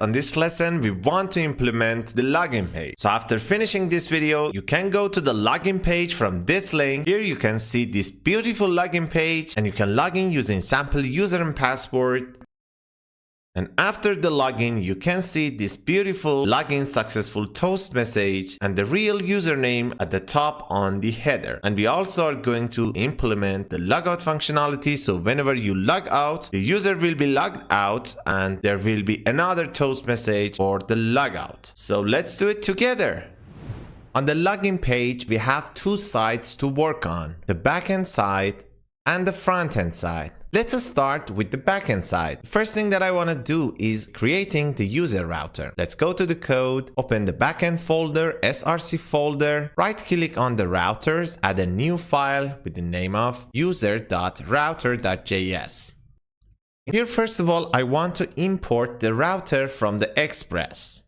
On this lesson, we want to implement the login page. So after finishing this video, you can go to the login page from this link. Here you can see this beautiful login page and you can log in using sample user and password. And after the login, you can see this beautiful login successful toast message and the real username at the top on the header. And we also are going to implement the logout functionality. So whenever you log out, the user will be logged out and there will be another toast message for the logout. So let's do it together. On the login page, we have two sides to work on, the backend side and the front-end side. Let's start with the backend side. First thing that I want to do is creating the user router. Let's go to the code, open the backend folder, src folder, right click on the routers, add a new file with the name of user.router.js. Here, first of all, I want to import the router from the Express.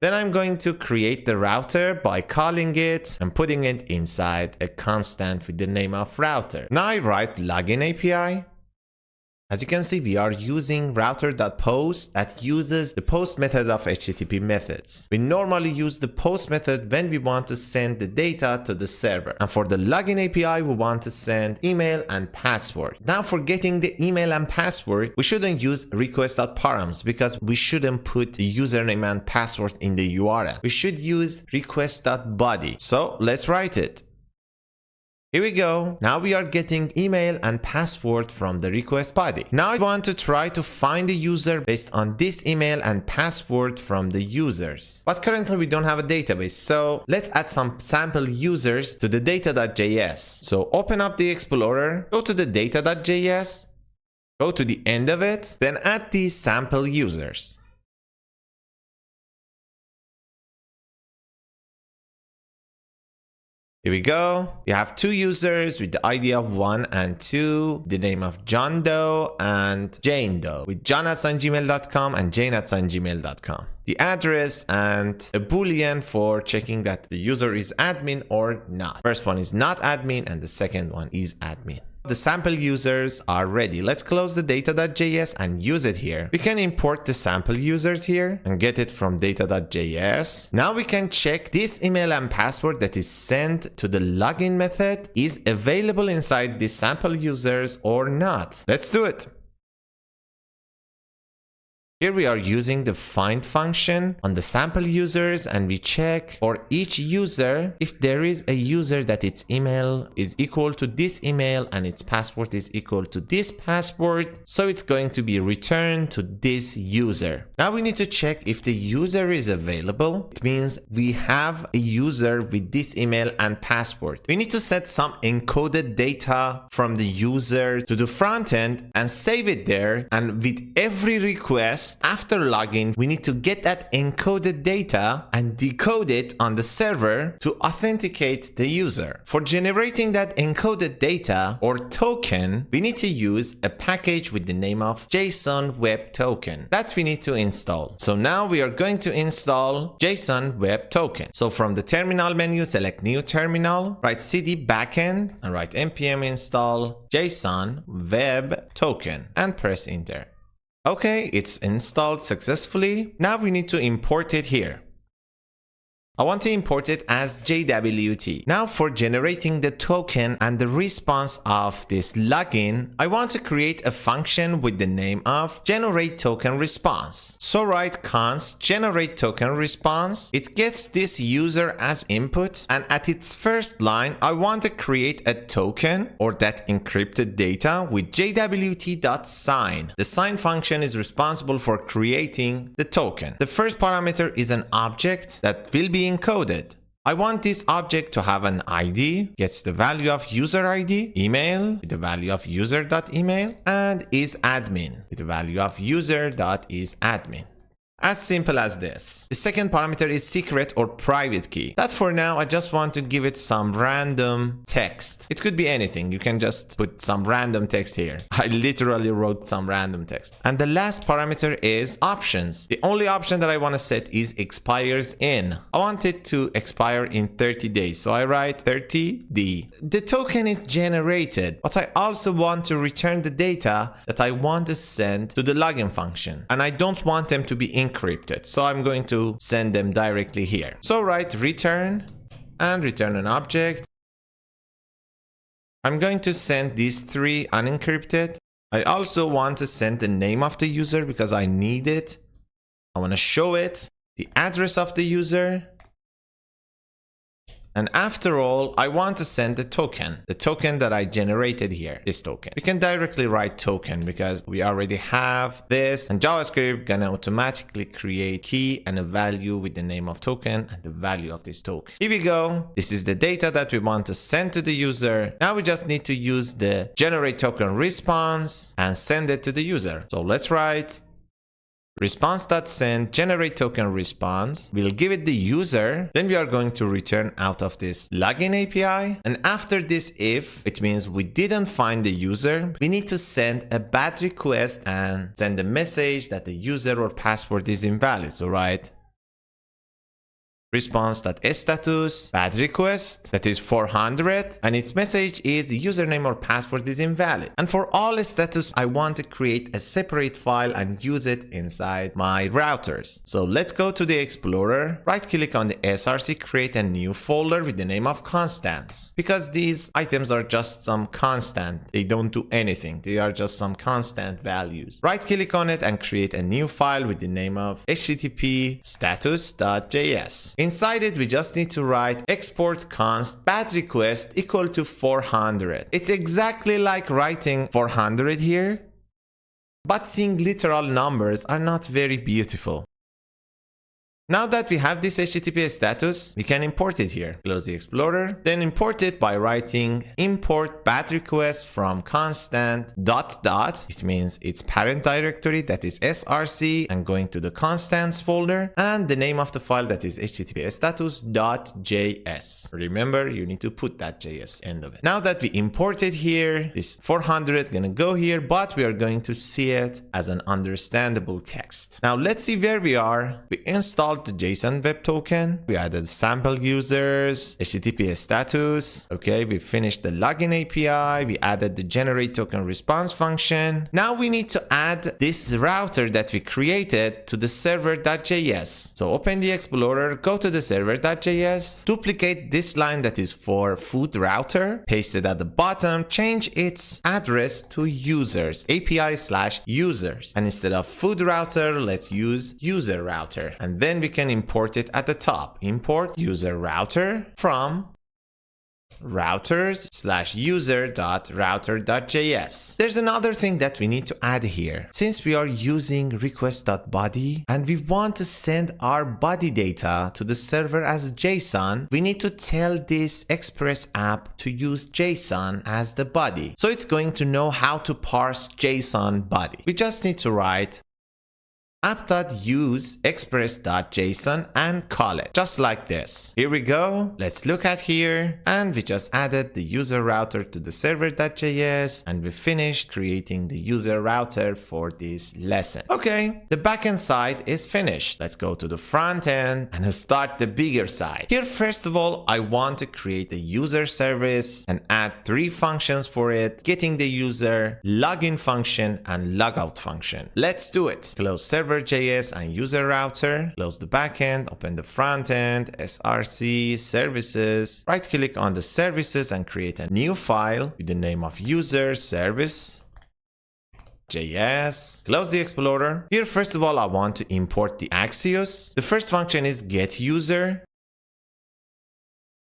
Then I'm going to create the router by calling it and putting it inside a constant with the name of router. Now I write login API. As you can see, we are using router.post that uses the post method of HTTP methods. We normally use the post method when we want to send the data to the server. And for the login API, we want to send email and password. Now for getting the email and password, we shouldn't use request.params because we shouldn't put the username and password in the URL. We should use request.body. So let's write it. Here we go. Now we are getting email and password from the request body. Now I want to try to find the user based on this email and password from the users. But currently we don't have a database, so let's add some sample users to the data.js. So open up the Explorer, go to the data.js, go to the end of it, then add these sample users. Here we go. We have two users with the ID of 1 and 2, the name of John Doe and Jane Doe, with john@gmail.com and jane@gmail.com. The address and a boolean for checking that the user is admin or not. First one is not admin and the second one is admin. The sample users are ready. Let's close the data.js and use it here. We can import the sample users here and get it from data.js. Now we can check this email and password that is sent to the login method is available inside the sample users or not. Let's do it. Here we are using the find function on the sample users and we check for each user if there is a user that its email is equal to this email and its password is equal to this password. So it's going to be returned to this user. Now we need to check if the user is available. It means we have a user with this email and password. We need to set some encoded data from the user to the front end and save it there. And with every request, after login, we need to get that encoded data and decode it on the server to authenticate the user. For generating that encoded data or token, we need to use a package with the name of JSON Web Token that we need to install. So now we are going to install JSON Web Token. So from the terminal menu, select new terminal, write cd backend and write npm install JSON Web Token and press enter. Okay, it's installed successfully. Now we need to import it here. I want to import it as JWT. Now for generating the token and the response of this login, I want to create a function with the name of generate token response. So write const generate token response. It gets this user as input and at its first line, I want to create a token or that encrypted data with jwt.sign. The sign function is responsible for creating the token. The first parameter is an object that will be encoded. I want this object to have an ID, gets the value of user ID, email with the value of user.email, and is admin with the value of user.isAdmin. As simple as this. The second parameter is secret or private key. That for now, I just want to give it some random text. It could be anything. You can just put some random text here. I literally wrote some random text. And the last parameter is options. The only option that I want to set is expires in. I want it to expire in 30 days. So I write 30D. The token is generated, but I also want to return the data that I want to send to the login function. And I don't want them to be encrypted, so I'm going to send them directly here. So write return and return an object. I'm going to send these 3 unencrypted. I also want to send the name of the user because I need it. I want to show it, the address of the user. And after all, I want to send the token that I generated here, this token. We can directly write token because we already have this, and JavaScript gonna automatically create key and a value with the name of token and the value of this token. Here we go. This is the data that we want to send to the user. Now we just need to use the generate token response and send it to the user. So let's write response.send generate token response. We'll give it the user. Then we are going to return out of this login API. And after this if, it means we didn't find the user. We need to send a bad request and send a message that the user or password is invalid. So write response.status bad request, that is 400, and its message is username or password is invalid. And for all status, I want to create a separate file and use it inside my routers. So let's go to the Explorer, right click on the src, create a new folder with the name of constants, because these items are just some constant. They don't do anything. They are just some constant values. Right click on it and create a new file with the name of http status.js. Inside it, we just need to write export const bad request equal to 400. It's exactly like writing 400 here, but seeing literal numbers are not very beautiful. Now that we have this HTTP status, we can import it here. Close the Explorer, then import it by writing import bad request from constant ... It means its parent directory, that is src, and going to the constants folder, and the name of the file, that is http status.js. Remember, you need to put that JS end of it. Now that we import it here, this 400 gonna go here, but we are going to see it as an understandable text. Now let's see where we are. We installed the JSON web token. We added sample users, HTTP status. Okay, we finished the login API. We added the generate token response function. Now we need to add this router that we created to the server.js. So open the Explorer, go to the server.js, duplicate this line that is for food router, paste it at the bottom, change its address to users, API/users. And instead of food router, let's use user router. And then we can import it at the top. Import user router from routers/user.router.js. There's another thing that we need to add here. Since we are using request.body and we want to send our body data to the server as JSON, we need to tell this Express app to use JSON as the body. So it's going to know how to parse JSON body. We just need to write app.use express.json and call it just like this. Here we go. Let's look at here, and we just added the user router to the server.js, and we finished creating the user router for this lesson. Okay, the backend side is finished. Let's go to the front end and start the bigger side. Here, first of all, I want to create a user service and add 3 functions for it: getting the user, login function, and logout function. Let's do it. Close server.js and user router, close the backend, open the front end, src, services, right click on the services and create a new file with the name of user service JS. Close the Explorer. Here, first of all, I want to import the Axios. The first function is get user.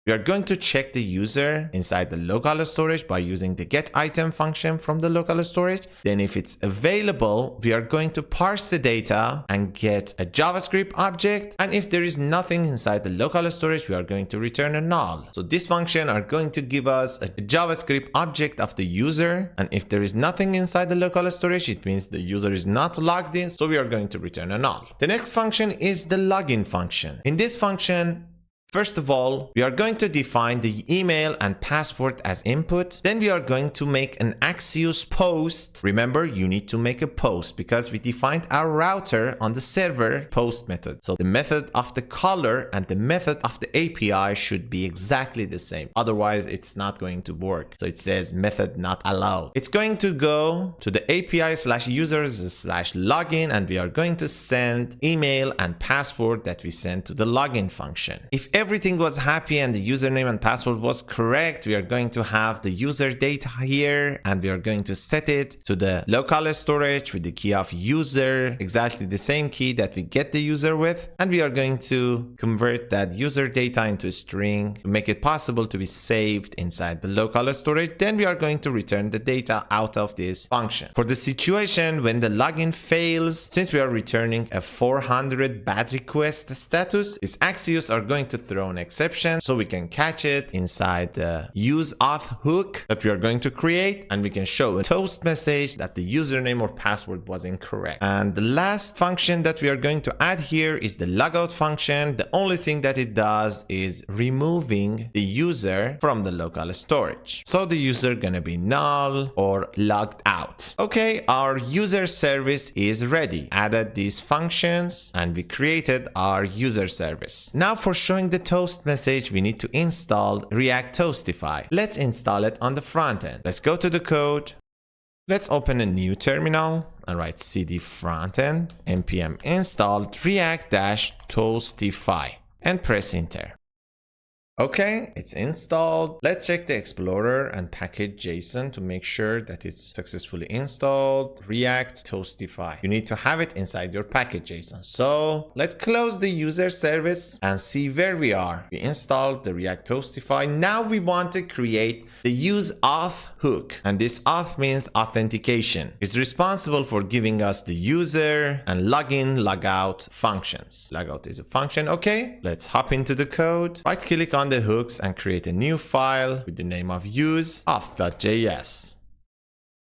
We are going to check the user inside the local storage by using the getItem function from the local storage. Then if it's available, we are going to parse the data and get a JavaScript object. And if there is nothing inside the local storage, we are going to return a null. So this function are going to give us a JavaScript object of the user. And if there is nothing inside the local storage, it means the user is not logged in. So we are going to return a null. The next function is the login function. In this function, first of all, we are going to define the email and password as input. Then we are going to make an Axios post. Remember, you need to make a post because we defined our router on the server post method. So the method of the caller and the method of the API should be exactly the same. Otherwise, it's not going to work. So it says method not allowed. It's going to go to the API/users/login, and we are going to send email and password that we sent to the login function. If everything was happy and the username and password was correct, we are going to have the user data here, and we are going to set it to the local storage with the key of user, exactly the same key that we get the user with. And we are going to convert that user data into a string to make it possible to be saved inside the local storage. Then we are going to return the data out of this function. For the situation when the login fails, since we are returning a 400 bad request status, these Axios are going to throw an exception, so we can catch it inside the useAuth hook that we are going to create, and we can show a toast message that the username or password was incorrect. And the last function that we are going to add here is the logout function. The only thing that it does is removing the user from the local storage. So the user gonna be null or logged out. Okay, our user service is ready. Added these functions and we created our user service. Now for showing the toast message, we need to install react-toastify. Let's install it on the front end. Let's go to the code. Let's open a new terminal and write cd frontend npm install react-toastify and press enter. Okay, it's installed. Let's check the Explorer and package.json to make sure that it's successfully installed. React-toastify. You need to have it inside your package.json. So let's close the user service and see where we are. We installed the React-toastify. Now we want to create the useAuth hook. And this auth means authentication. It's responsible for giving us the user and login, logout functions. Logout is a function. Okay, let's hop into the code. Right click on the hooks and create a new file with the name of useauth.js.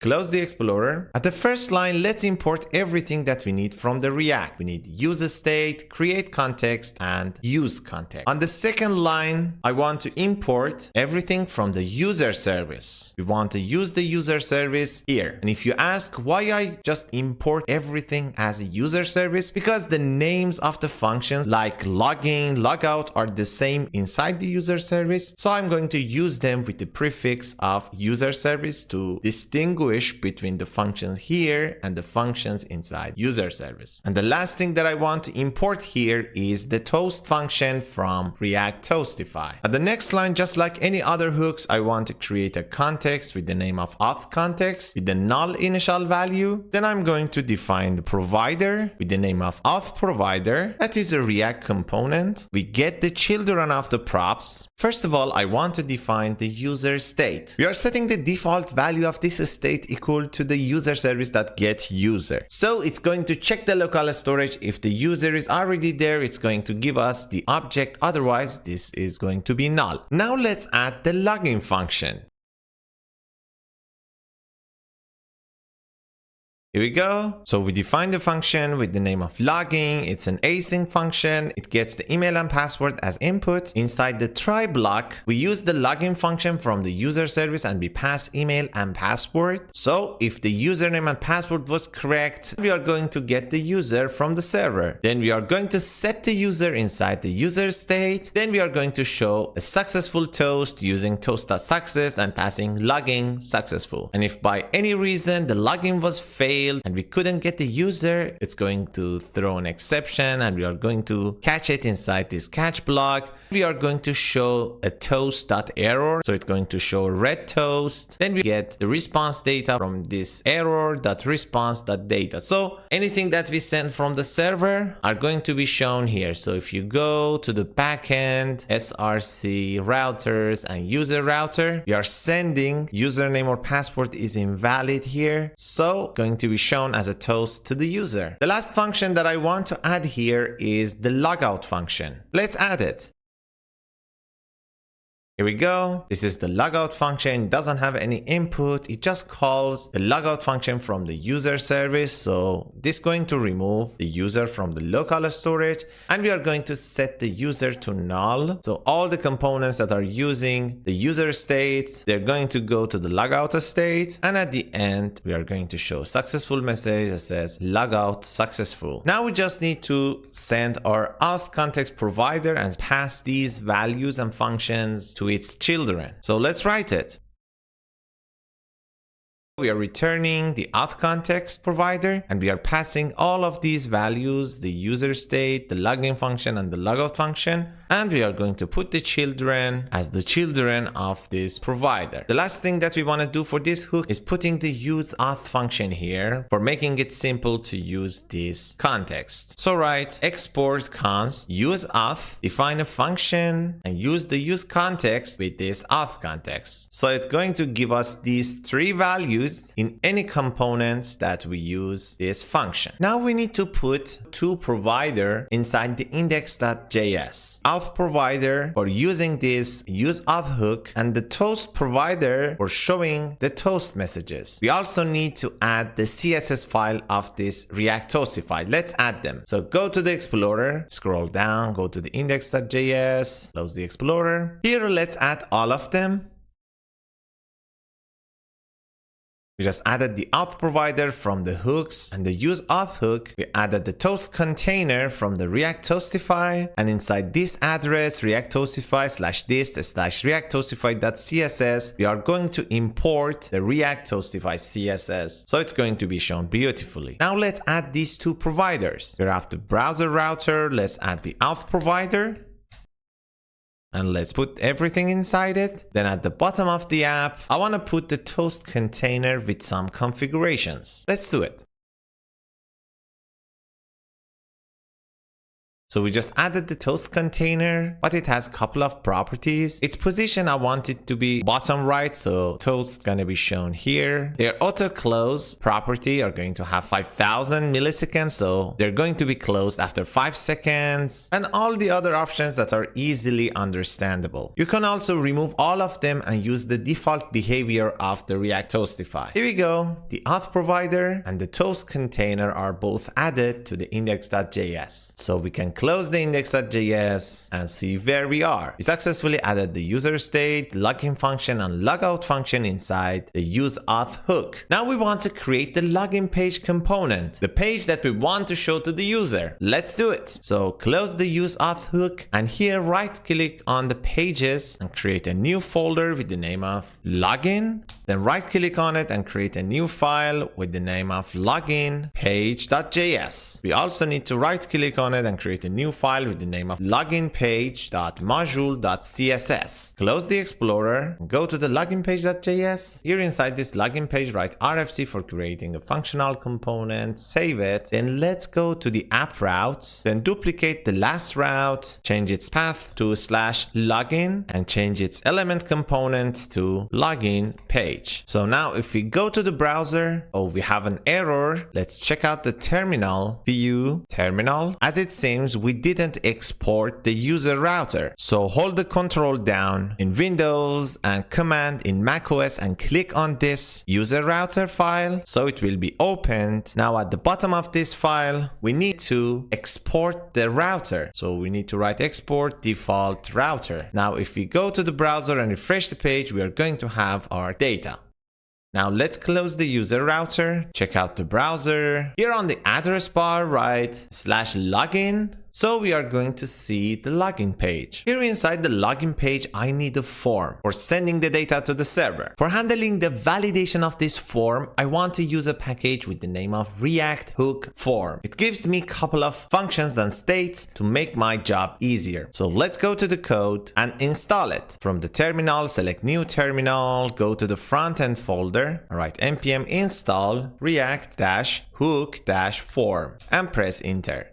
Close the Explorer. At the first line, let's import everything that we need from the React. We need useState, create context, and use context. On the second line, I want to import everything from the user service. We want to use the user service here. And if you ask why I just import everything as a user service, because the names of the functions like login, logout are the same inside the user service. So I'm going to use them with the prefix of user service to distinguish between the functions here and the functions inside user service. And the last thing that I want to import here is the toast function from react-toastify. At the next line, just like any other hooks, I want to create a context with the name of auth context with the null initial value. Then I'm going to define the provider with the name of auth provider. That is a React component. We get the children of the props. First of all, I want to define the user state. We are setting the default value of this state equal to the user service.getUser. So it's going to check the local storage. If the user is already there, it's going to give us the object. Otherwise, this is going to be null. Now let's add the login function. Here we go. So we define the function with the name of login. It's an async function. It gets the email and password as input. Inside the try block, we use the login function from the user service and we pass email and password. So if the username and password was correct, we are going to get the user from the server. Then we are going to set the user inside the user state. Then we are going to show a successful toast using toast.success and passing login successful. And if by any reason the login was failed and we couldn't get the user, it's going to throw an exception and we are going to catch it inside this catch block. We are going to show a toast.error. So it's going to show red toast. Then we get the response data from this error.response.data. So anything that we send from the server are going to be shown here. So if you go to the backend, src, routers, and user router, we are sending username or password is invalid here. So going to be shown as a toast to the user. The last function that I want to add here is the logout function. Let's add it. Here we go. This is the logout function. It doesn't have any input. It just calls the logout function from the user service. So this is going to remove the user from the local storage, and we are going to set the user to null. So all the components that are using the user state, they're going to go to the logout state. And at the end, we are going to show a successful message that says logout successful. Now we just need to send our auth context provider and pass these values and functions to its children. So let's write it. We are returning the auth context provider, and we are passing all of these values, the user state, the login function, and the logout function. And we are going to put the children as the children of this provider. The last thing that we want to do for this hook is putting the useAuth function here for making it simple to use this context. So write export const useAuth, define a function, and use the use context with this auth context. So it's going to give us these three values in any components that we use this function. Now we need to put two provider inside the index.js. Auth provider for using this useAuth hook, and the toast provider for showing the toast messages. We also need to add the CSS file of this react-toastify. Let's add them. So go to the Explorer, scroll down, go to the index.js, close the Explorer. Here let's add all of them. We just added the auth provider from the hooks and the useAuth hook. We added the toast container from the react-toastify, and inside this address react-toastify/dist/react-toastify.css, we are going to import the react-toastify CSS. So it's going to be shown beautifully. Now let's add these two providers. We have the browser router. Let's add the auth provider. And let's put everything inside it. Then at the bottom of the app, I want to put the toast container with some configurations. Let's do it. So we just added the toast container, but it has a couple of properties. Its position, I want it to be bottom right, so toast gonna be shown here. Their auto close property are going to have 5,000 milliseconds, so they're going to be closed after 5 seconds, and all the other options that are easily understandable. You can also remove all of them and use the default behavior of the react-toastify. Here we go. The auth provider and the toast container are both added to the index.js. So we can close the index.js and see where we are. We successfully added the user state, login function, and logout function inside the useAuth hook. Now we want to create the login page component, the page that we want to show to the user. Let's do it. So close the useAuth hook, and here right click on the pages and create a new folder with the name of login. Then right click on it and create a new file with the name of loginpage.js. We also need to right click on it and create a new file with the name of loginpage.module.css. Close the Explorer, go to the loginpage.js. Here inside this login page, write RFC for creating a functional component, save it. Then let's go to the app routes, then duplicate the last route, change its path to /login, and change its element component to login page. So now if we go to the browser, we have an error. Let's check out the terminal, view terminal. As it seems, we didn't export the user router. So hold the control down in Windows and command in macOS and click on this user router file. So it will be opened. Now at the bottom of this file, we need to export the router. So we need to write export default router. Now if we go to the browser and refresh the page, we are going to have our data. Now let's close the user router, check out the browser. Here on the address bar, write /login. So we are going to see the login page. Here inside the login page, I need a form for sending the data to the server. For handling the validation of this form, I want to use a package with the name of React Hook Form. It gives me a couple of functions and states to make my job easier. So let's go to the code and install it. From the terminal, select new terminal, go to the front end folder, write npm install react-hook-form and press enter.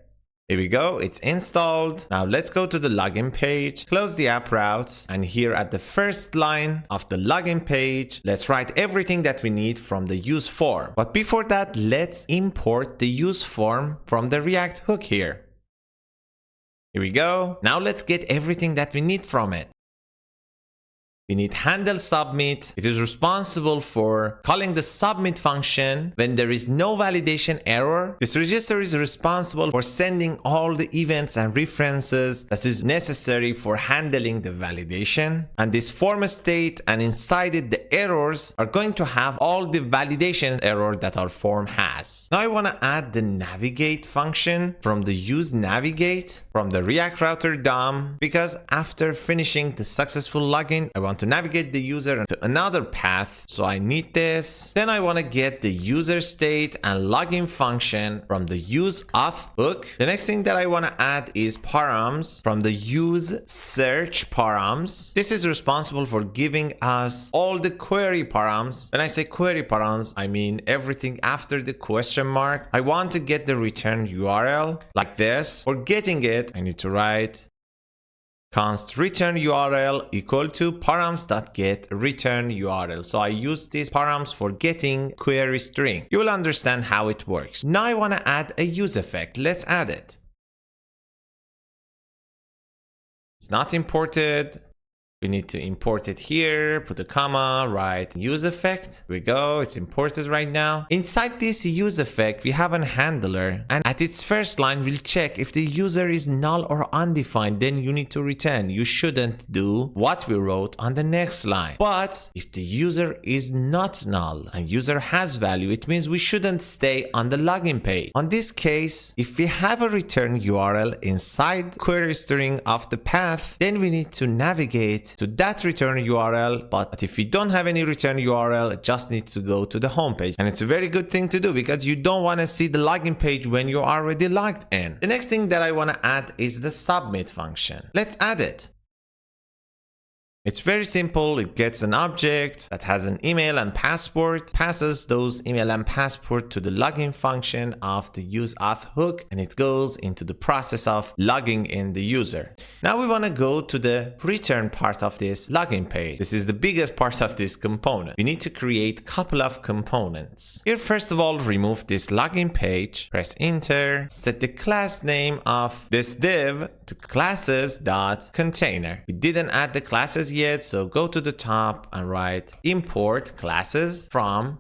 Here we go, it's installed. Now let's go to the login page, close the app routes, and here at the first line of the login page, let's write everything that we need from the use form. But before that, let's import the use form from the React hook here. Here we go. Now let's get everything that we need from it. We need handle submit. It is responsible for calling the submit function when there is no validation error. This register is responsible for sending all the events and references that is necessary for handling the validation. And this form state and inside it the errors are going to have all the validation error that our form has. Now I want to add the navigate function from the use navigate from the React router DOM, because after finishing the successful login, I want to navigate the user to another path. So I need this. Then I want to get the user state and login function from the useAuth hook. The next thing that I want to add is params from the use search params. This is responsible for giving us all the query params. When I say query params, I mean everything after the question mark. I want to get the return URL like this. For getting it, I need to write const return URL equal to params.get return URL. So I use these params for getting query string. You will understand how it works. Now I want to add a use effect. Let's add it. It's not imported. We need to import it here, put a comma, write use effect. Here we go, it's imported right now. Inside this use effect, we have a handler, and at its first line, we'll check if the user is null or undefined, then you need to return. You shouldn't do what we wrote on the next line. But if the user is not null and user has value, it means we shouldn't stay on the login page. On this case, if we have a return URL inside query string of the path, then we need to navigate to that return URL. But if we don't have any return URL, it just needs to go to the home page. And it's a very good thing to do because you don't want to see the login page when you're already logged in. The next thing that I want to add is the submit function. Let's add it. It's very simple. It gets an object that has an email and password, passes those email and password to the login function of the useAuth hook, and it goes into the process of logging in the user. Now we want to go to the return part of this login page. This is the biggest part of this component. We need to create a couple of components. Here, first of all, remove this login page, press enter, set the class name of this div to classes.container. We didn't add the classes yet, so go to the top and write import classes from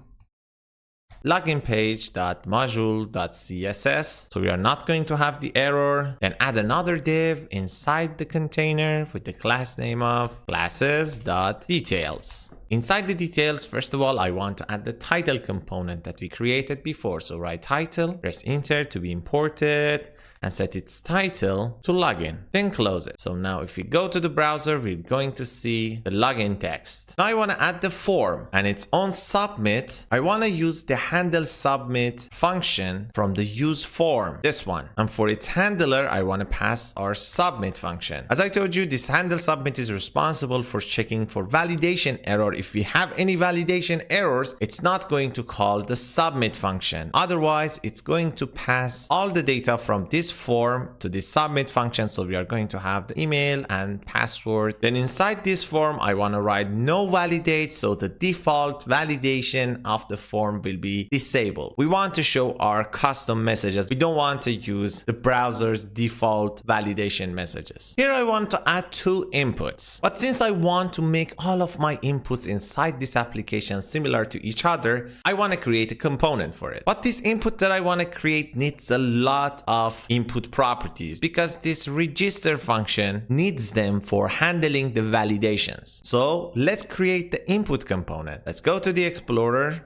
LoginPage.module.css. So we are not going to have the error. Then add another div inside the container with the class name of classes.details. Inside the details, first of all, I want to add the title component that we created before. So write title, press enter to be imported, and set its title to login, then close it. So now if we go to the browser, we're going to see the login text. Now I want to add the form and its own submit. I want to use the handle submit function from the use form, this one. And for its handler, I want to pass our submit function. As I told you, this handle submit is responsible for checking for validation error. If we have any validation errors, it's not going to call the submit function. Otherwise, it's going to pass all the data from this form to the submit function. So we are going to have the email and password. Then inside this form, I want to write no validate. So the default validation of the form will be disabled. We want to show our custom messages. We don't want to use the browser's default validation messages. Here I want to add two inputs. But since I want to make all of my inputs inside this application similar to each other, I want to create a component for it. But this input that I want to create needs a lot of input properties because this register function needs them for handling the validations. So let's create the input component. Let's go to the Explorer,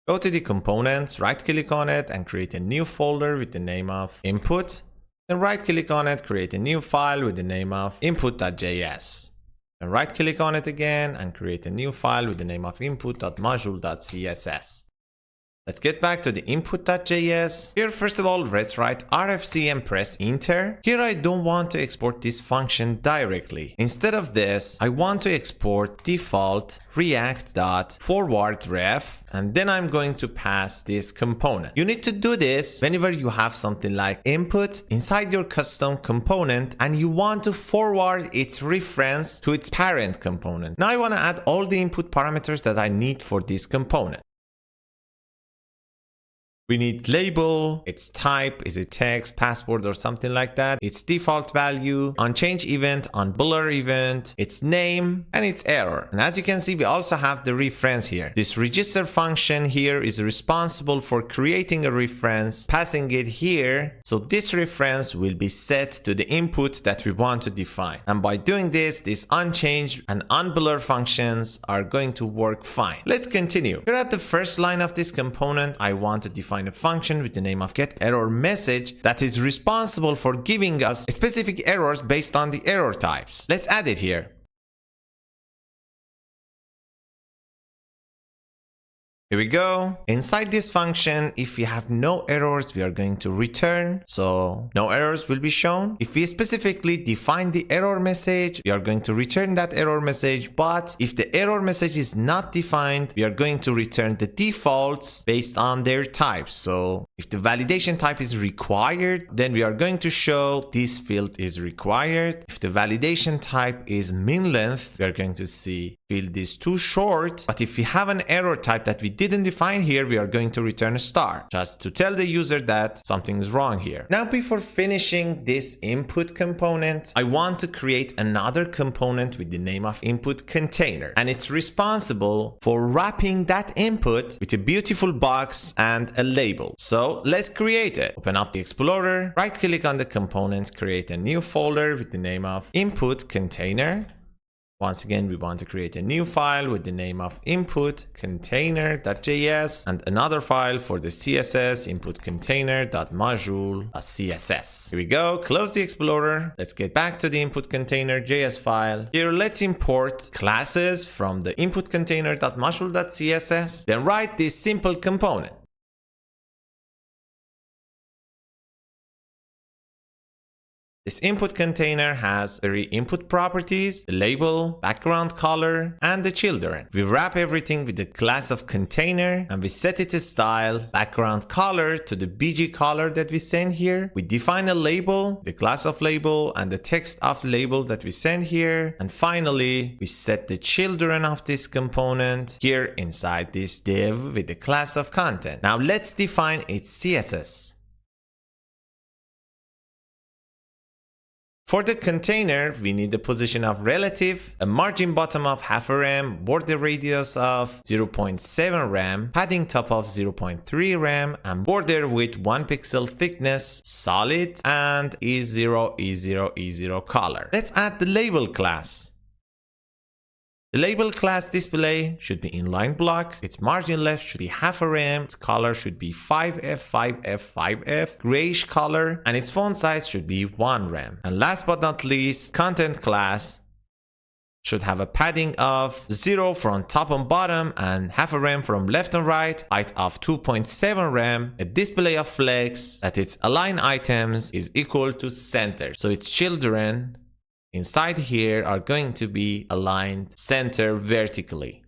go to the components, right click on it and create a new folder with the name of input. Then right click on it, create a new file with the name of input.js. Then right click on it again and create a new file with the name of input.module.css. Let's get back to the input.js. Here, first of all, let's write RFC and press enter. Here, I don't want to export this function directly. Instead of this, I want to export default react.forwardRef, and then I'm going to pass this component. You need to do this whenever you have something like input inside your custom component and you want to forward its reference to its parent component. Now I want to add all the input parameters that I need for this component. We need label, its type, is it text, password or something like that, its default value, onChange event, onBlur event, its name, and its error. And as you can see, we also have the reference here. This register function here is responsible for creating a reference, passing it here, so this reference will be set to the input that we want to define. And by doing this, this onChange and onBlur functions are going to work fine. Let's continue. Here at the first line of this component, I want to define a function with the name of getErrorMessage that is responsible for giving us specific errors based on the error types. Let's add it here. Here we go. Inside this function, if we have no errors, we are going to return. So no errors will be shown. If we specifically define the error message, we are going to return that error message. But if the error message is not defined, we are going to return the defaults based on their types. So if the validation type is required, then we are going to show this field is required. If the validation type is min length, we are going to see field is too short. But if we have an error type that we didn't define here, we are going to return a star, just to tell the user that something is wrong here. Now, before finishing this input component, I want to create another component with the name of input container, and it's responsible for wrapping that input with a beautiful box and a label. So let's create it. Open up the Explorer, right click on the components, create a new folder with the name of input container. Once again, we want to create a new file with the name of input container.js and another file for the CSS input container.module.css. Here we go. Close the Explorer. Let's get back to the input container.js file. Here, let's import classes from the input container.module.css. Then write this simple component. This input container has 3 input properties: the label, background color, and the children. We wrap everything with the class of container and we set its style, background color to the BG color that we send here. We define a label, the class of label, and the text of label that we send here. And finally, we set the children of this component here inside this div with the class of content. Now let's define its CSS. For the container, we need the position of relative, a margin bottom of 0.5 rem, border radius of 0.7 rem, padding top of 0.3 rem, and border with 1 pixel thickness, solid, and E0, E0, E0 color. Let's add the label class. The label class display should be inline block, its margin left should be 0.5 rem, its color should be 5F, 5F, 5F, grayish color, and its font size should be 1 rem. And last but not least, content class should have a padding of 0 from top and bottom and 0.5 rem from left and right, height of 2.7 rem, a display of flex that its align items is equal to center. So its children inside here are going to be aligned center vertically.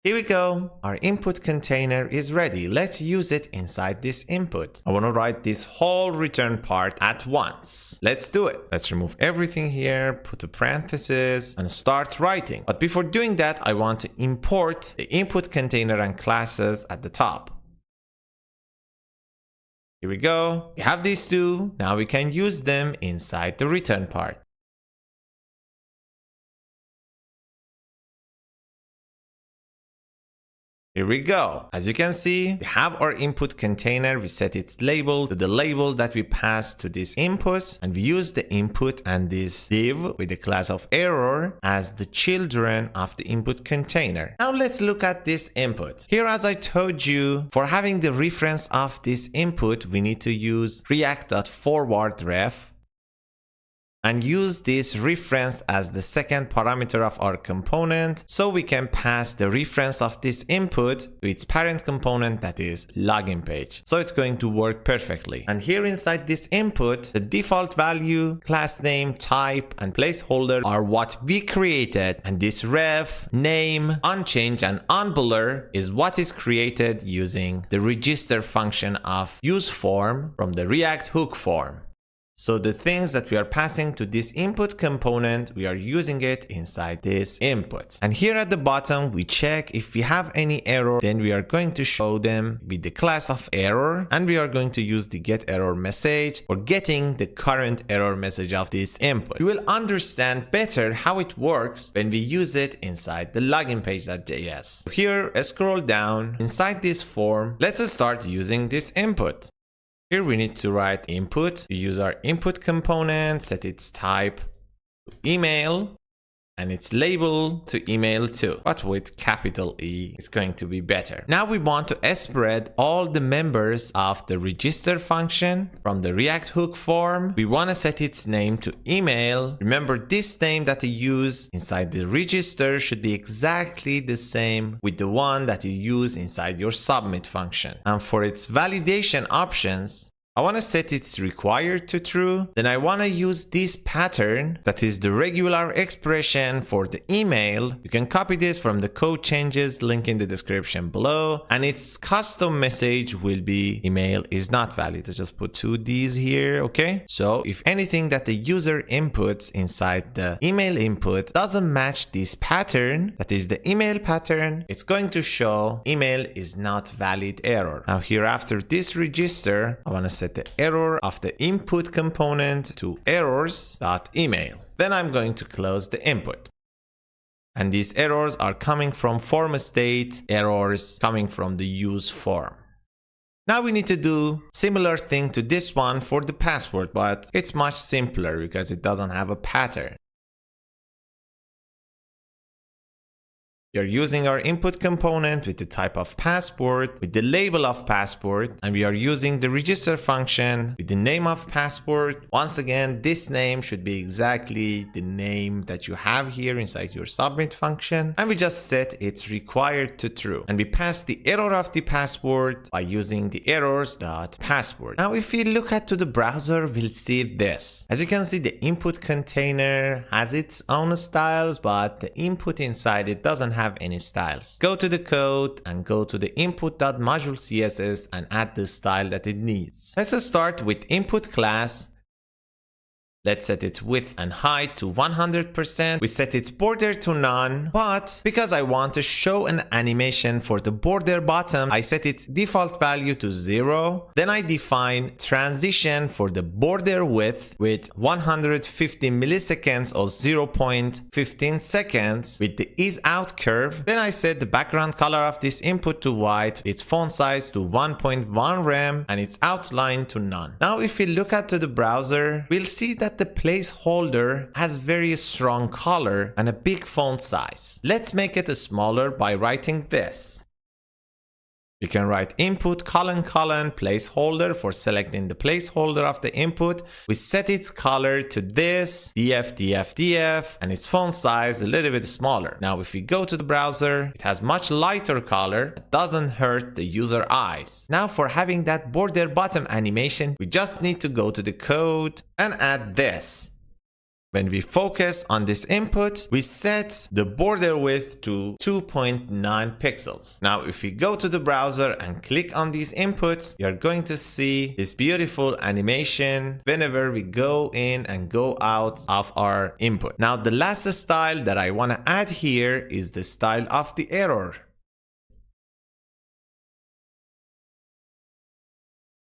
Here we go. Our input container is ready. Let's use it inside this input. I want to write this whole return part at once. Let's do it. Let's remove everything here, put a parenthesis, and start writing. But before doing that, I want to import the input container and classes at the top. Here we go. We have these two. Now we can use them inside the return part. Here we go. As you can see, we have our input container. We set its label to the label that we pass to this input, and we use the input and this div with the class of error as the children of the input container. Now let's look at this input. Here, as I told you, for having the reference of this input, we need to use react.forwardRef and use this reference as the second parameter of our component, so we can pass the reference of this input to its parent component, that is LoginPage. So it's going to work perfectly. And here inside this input, the default value, class name, type, and placeholder are what we created, and this ref, name, unchange, and unblur is what is created using the register function of useForm from the React hook form. So the things that we are passing to this input component, we are using it inside this input. And here at the bottom, we check if we have any error, then we are going to show them with the class of error, and we are going to use the getError message for getting the current error message of this input. You will understand better how it works when we use it inside the LoginPage.js. Here, scroll down inside this form. Let's start using this input. Here we need to write input. We use our input component, set its type to email, and its label to email too, but with capital E. It's going to be better. Now we want to spread all the members of the register function from the React hook form. We want to set its name to email. Remember, this name that you use inside the register should be exactly the same with the one that you use inside your submit function. And for its validation options, I want to set its required to true. Then I want to use this pattern that is the regular expression for the email. You can copy this from the code changes link in the description below, and its custom message will be email is not valid. I just put 2 D's here. Okay, so if anything that the user inputs inside the email input doesn't match this pattern, that is the email pattern, it's going to show email is not valid error. Now here, after this register, I want to set the error of the input component to errors.email. Then I'm going to close the input. And these errors are coming from form state, errors coming from the use form. Now we need to do similar thing to this one for the password, but it's much simpler because it doesn't have a pattern. We are using our input component with the type of passport, with the label of passport, and we are using the register function with the name of passport. Once again, this name should be exactly the name that you have here inside your submit function, and we just set its required to true. And we pass the error of the passport by using the errors.passport. Now if we look at to the browser, we'll see this. As you can see, the input container has its own styles, but the input inside it doesn't have any styles. Go to the code and go to the input.module.css and add the style that it needs. Let's start with input class. Let's set its width and height to 100%. We set its border to none, but because I want to show an animation for the border bottom, I set its default value to 0. Then I define transition for the border width with 150 milliseconds or 0.15 seconds with the useAuth curve. Then I set the background color of this input to white, its font size to 1.1 rem, and its outline to none. Now if we look at the browser, we'll see that the placeholder has very strong color and a big font size. Let's make it smaller by writing this. You can write input : placeholder for selecting the placeholder of the input. We set its color to this, df, and its font size a little bit smaller. Now if we go to the browser, it has much lighter color. It doesn't hurt the user eyes. Now for having that border bottom animation, we just need to go to the code and add this. When we focus on this input, we set the border width to 2.9 pixels. Now, if we go to the browser and click on these inputs, you're going to see this beautiful animation whenever we go in and go out of our input. Now, the last style that I want to add here is the style of the error.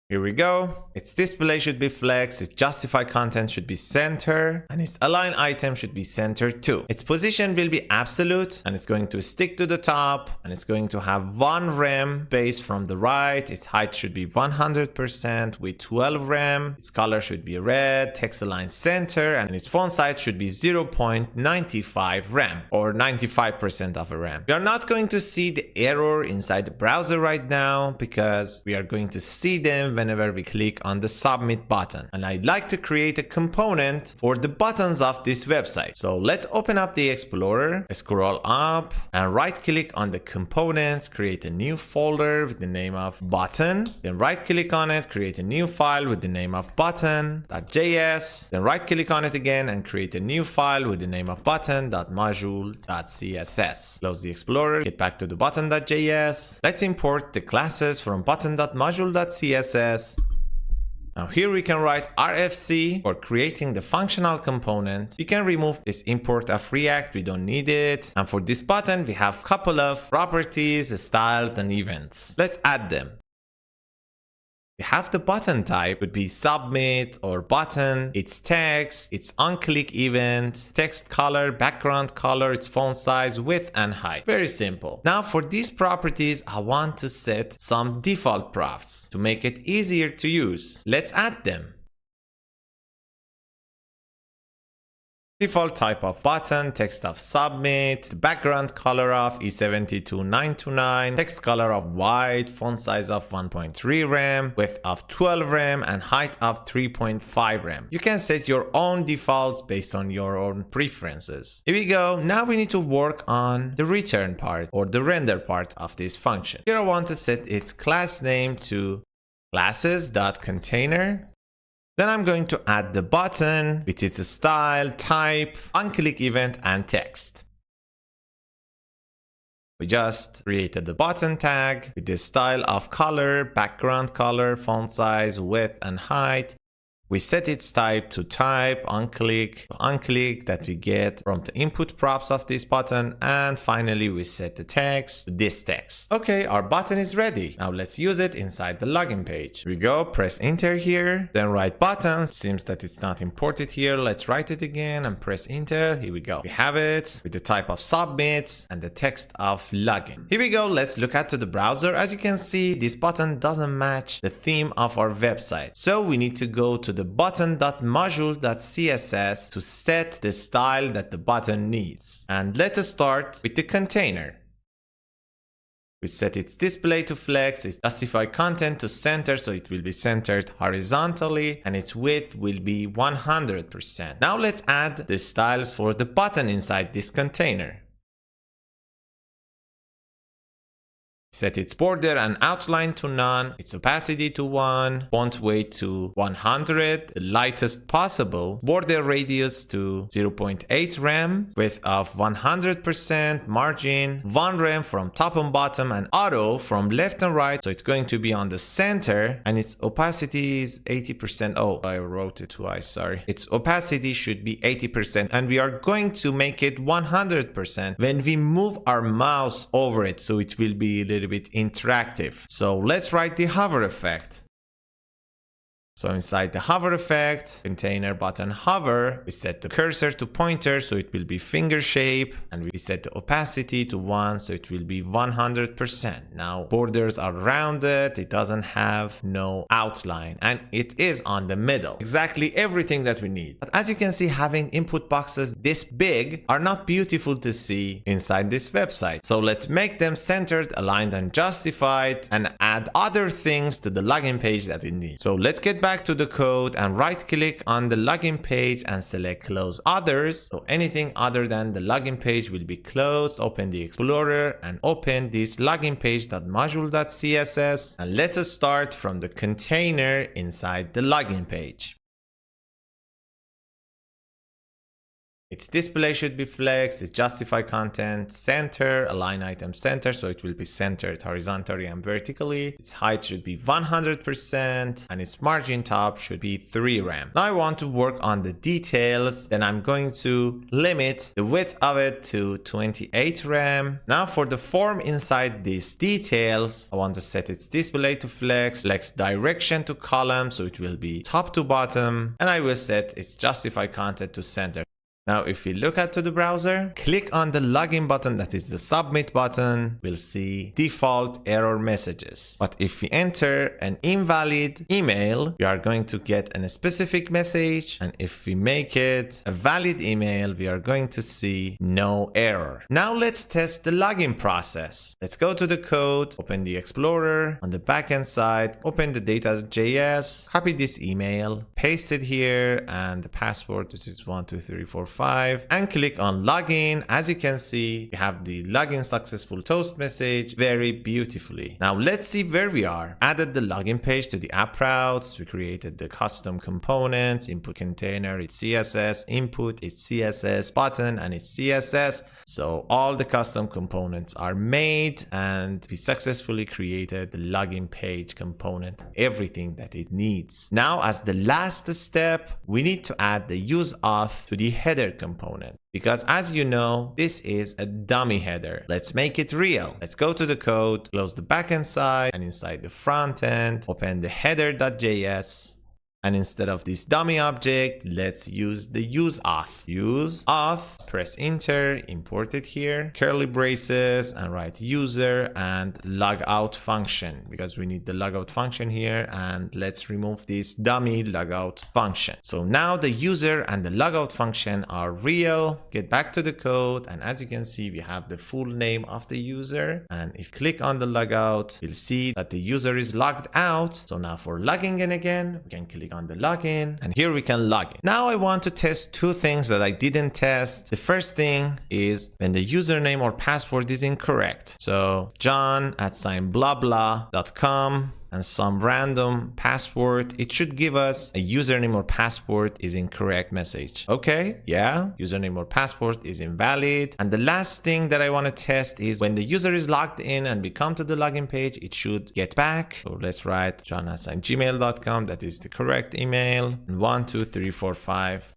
Here we go. Its display should be flex, its justify content should be center, and its align item should be center too. Its position will be absolute, and it's going to stick to the top, and it's going to have one rem base from the right. Its height should be 100% with 12 rem. Its color should be red, text align center, and its font size should be 0.95 rem, or 95% of a rem. We are not going to see the error inside the browser right now because we are going to see them whenever we click on the submit button. And I'd like to create a component for the buttons of this website. So let's open up the Explorer, scroll up and right click on the components, create a new folder with the name of button, then right click on it, create a new file with the name of button.js, then right click on it again and create a new file with the name of button.module.css. Close the Explorer, get back to the button.js. Let's import the classes from button.module.css. Now here we can write RFC for creating the functional component. You can remove this import of React, we don't need it. And for this button, we have a couple of properties, styles, and events. Let's add them. We have the button type would be submit or button, its text, its onClick event, text color, background color, its font size, width, and height. Very simple. Now for these properties, I want to set some default profs to make it easier to use. Let's add them. Default type of button, text of submit, the background color of E72929, text color of white, font size of 1.3 rem, width of 12 rem, and height of 3.5 rem. You can set your own defaults based on your own preferences. Here we go. Now we need to work on the return part or the render part of this function. Here I want to set its class name to classes.container. Then I'm going to add the button with its style, type, onClick event, and text. We just created the button tag with the style of color, background color, font size, width, and height. We set its type to type, onClick that we get from the input props of this button. And finally, we set the text to this text. Okay, our button is ready. Now let's use it inside the login page. Here we go, press enter here, then write button. Seems that it's not imported here. Let's write it again and press enter. Here we go. We have it with the type of submit and the text of login. Here we go. Let's look at the browser. As you can see, this button doesn't match the theme of our website. So we need to go to the button.module.css to set the style that the button needs. And let's start with the container. We set its display to flex, its justify content to center, so it will be centered horizontally, and its width will be 100%. Now let's add the styles for the button inside this container. Set its border and outline to none, its opacity to 1, font weight to 100, the lightest possible, border radius to 0.8 rem, width of 100%, margin 1 rem from top and bottom, and auto from left and right, so it's going to be on the center, and its opacity is 80%. Oh, I wrote it twice, sorry. Its opacity should be 80%, and we are going to make it 100% when we move our mouse over it, so it will be a little bit interactive. So let's write the hover effect. So inside the hover effect, container button hover, we set the cursor to pointer, so it will be finger shape, and we set the opacity to 1, so it will be 100%. Now borders are rounded, it doesn't have no outline, and it is on the middle. Exactly everything that we need. But as you can see, having input boxes this big are not beautiful to see inside this website. So let's make them centered, aligned, and justified, and add other things to the login page that it needs. So let's get back to the code and right click on the login page and select close others. So anything other than the login page will be closed. Open the Explorer and open this login page.module.css, and let's start from the container inside the login page. Its display should be flex, its justify content center, align item center, so it will be centered horizontally and vertically. Its height should be 100% and its margin top should be 3 rem. Now I want to work on the details, then I'm going to limit the width of it to 28 rem. Now for the form inside these details, I want to set its display to flex, flex direction to column, so it will be top to bottom, and I will set its justify content to center. Now, if we look at to the browser, click on the login button, that is the submit button, we'll see default error messages. But if we enter an invalid email, we are going to get a specific message. And if we make it a valid email, we are going to see no error. Now let's test the login process. Let's go to the code, open the Explorer. On the backend side, open the data.js, copy this email, paste it here, and the password, this is 12345. And click on login. As you can see, we have the login successful toast message very beautifully. Now let's see where we are. Added the login page to the app routes. We created the custom components, input container, its CSS, input, its CSS, button, and its CSS. So all the custom components are made and we successfully created the login page component, everything that it needs. Now as the last step, we need to add the useAuth to the header component, because as you know, this is a dummy header. Let's make it real. Let's go to the code, close the backend side, and inside the front end, open the header.js. And instead of this dummy object, let's use the useAuth. useAuth, press enter, import it here, curly braces, and write user and logout function, because we need the logout function here. And let's remove this dummy logout function. So now the user and the logout function are real. Get back to the code, and as you can see, we have the full name of the user. And if you click on the logout, you'll see that the user is logged out. So now for logging in again, we can click on the login, and here we can log in. Now I want to test two things that I didn't test. The first thing is when the username or password is incorrect. So john@blahblah.com and some random password, it should give us a username or password is incorrect message. Okay, yeah, username or password is invalid. And the last thing that I want to test is when the user is logged in and we come to the login page, it should get back. So let's write john@gmail.com, that is the correct email, and 12345.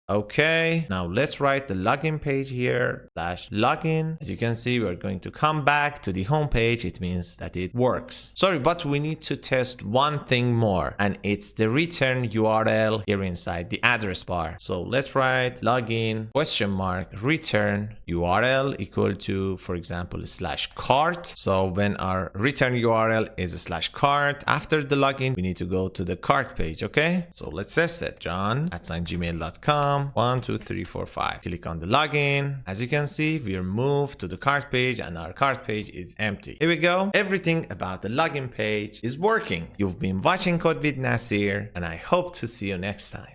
Okay, now let's write the login page here, /login. As you can see, we're going to come back to the home page. It means that it works. Sorry, but we need to test one thing more, and it's the return URL here inside the address bar. So let's write login return URL equal to, for example, /cart. So when our return URL is /cart, after the login, we need to go to the cart page. Okay, so let's test it. john@gmail.com. 12345. Click on the login. As you can see, we are moved to the cart page and our cart page is empty. Here we go. Everything about the login page is working. You've been watching Code with Nasir, and I hope to see you next time.